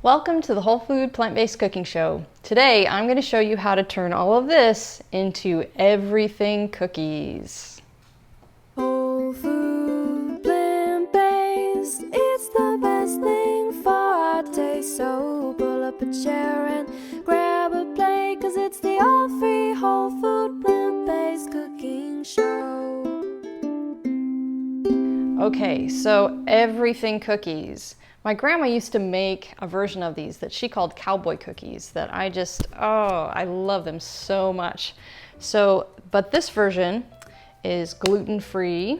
Welcome to the Whole Food Plant-Based Cooking Show. Today I'm going to show you how to turn all of this into everything cookies. Whole food, plant-based, it's the best thing for our taste. So pull up a chair and grab a plate, 'cause it's the all-free whole food plant-based cooking show. Okay, so everything cookies. My grandma used to make a version of these that she called cowboy cookies that I love them so much. But this version is gluten-free,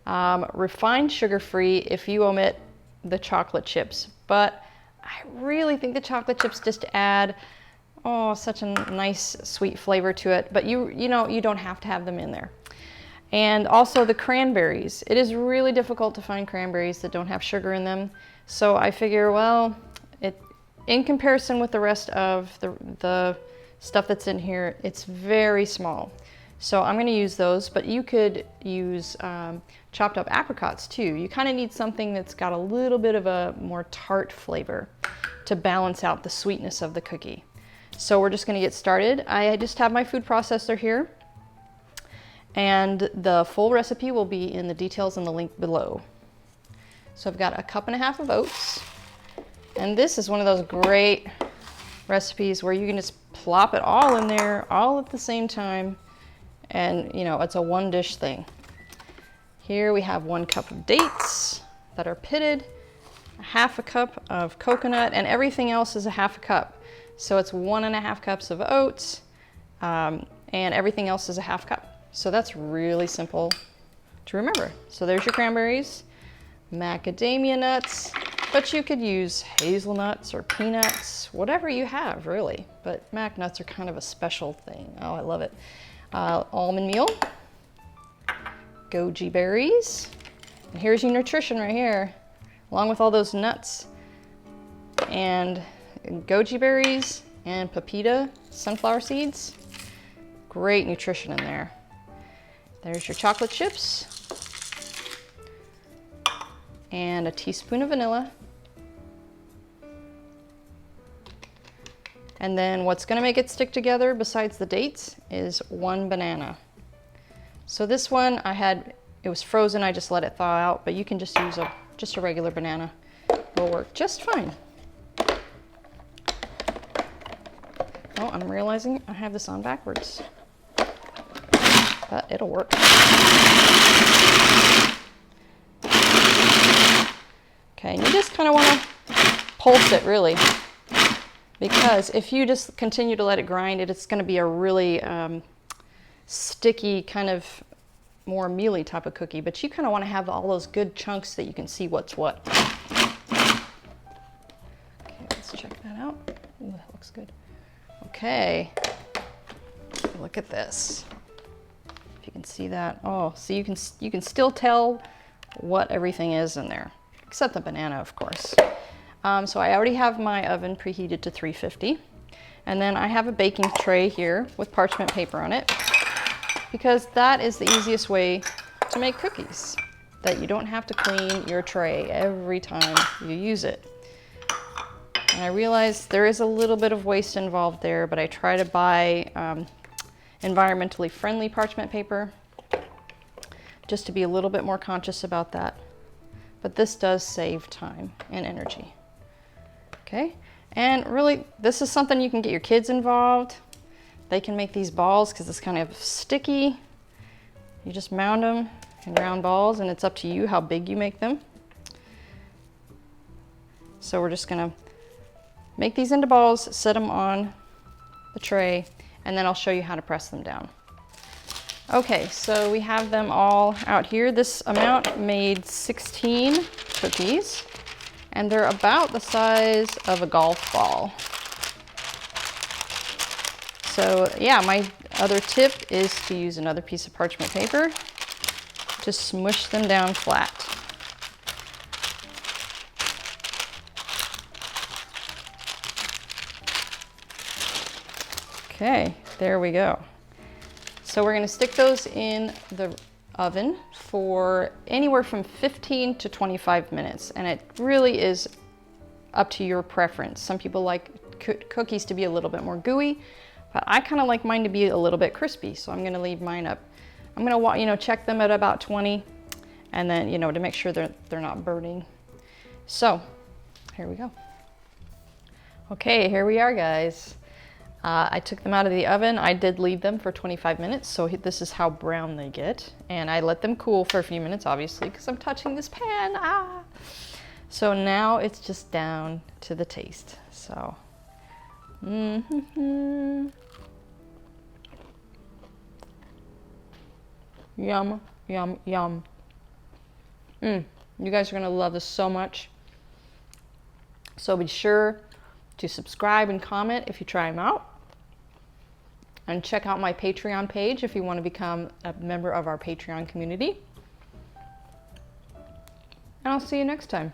refined sugar-free if you omit the chocolate chips. But I really think the chocolate chips just add, such a nice sweet flavor to it. But you don't have to have them in there. And also the cranberries. It is really difficult to find cranberries that don't have sugar in them. So I figure, well, in comparison with the rest of the stuff that's in here, it's very small. So I'm going to use those, but you could use chopped up apricots too. You kind of need something that's got a little bit of a more tart flavor to balance out the sweetness of the cookie. So we're just going to get started. I just have my food processor here, and the full recipe will be in the details in the link below. So I've got 1.5 cups of oats, and this is one of those great recipes where you can just plop it all in there all at the same time, and it's a one dish thing. Here we have 1 cup of dates that are pitted, 1/2 cup of coconut, and everything else is 1/2 cup. So it's 1.5 cups of oats, and everything else is 1/2 cup. So that's really simple to remember. So there's your cranberries, macadamia nuts, but you could use hazelnuts or peanuts, whatever you have really, but mac nuts are kind of a special thing. Oh, I love it. Almond meal, goji berries, and here's your nutrition right here, along with all those nuts, and goji berries and pepita sunflower seeds. Great nutrition in there. There's your chocolate chips, and a teaspoon of vanilla. And then what's going to make it stick together besides the dates is 1 banana. So this one it was frozen, I just let it thaw out, but you can just use just a regular banana. It'll work just fine. Oh, I'm realizing I have this on backwards, but it'll work. Okay, and you just kind of want to pulse it really, because if you just continue to let it grind, it's going to be a really sticky, kind of more mealy type of cookie, but you kind of want to have all those good chunks that you can see what's what. Okay, let's check that out. Ooh, that looks good. Okay, look at this. If you can see that. Oh, so you can still tell what everything is in there, except the banana, of course. So I already have my oven preheated to 350. And then I have a baking tray here with parchment paper on it, because that is the easiest way to make cookies, that you don't have to clean your tray every time you use it. And I realize there is a little bit of waste involved there, but I try to buy environmentally friendly parchment paper just to be a little bit more conscious about that. But this does save time and energy. Okay, and really this is something you can get your kids involved. They can make these balls because it's kind of sticky. You just mound them in round balls, and it's up to you how big you make them. So we're just gonna make these into balls, set them on the tray, and then I'll show you how to press them down. Okay, so we have them all out here. This amount made 16 cookies, and they're about the size of a golf ball. So yeah, my other tip is to use another piece of parchment paper to smush them down flat. Okay, there we go. So we're going to stick those in the oven for anywhere from 15 to 25 minutes, and it really is up to your preference. Some people like cookies to be a little bit more gooey, but I kind of like mine to be a little bit crispy, so I'm gonna leave mine up. I'm gonna, you know, check them at about 20, and then, you know, to make sure they're not burning. So, here we go. Okay, here we are, guys. I took them out of the oven. I did leave them for 25 minutes, so this is how brown they get. And I let them cool for a few minutes, obviously, because I'm touching this pan. Ah! So now it's just down to the taste. So, yum, yum, yum. You guys are gonna love this so much. So be sure to subscribe and comment if you try them out. And check out my Patreon page if you want to become a member of our Patreon community. And I'll see you next time.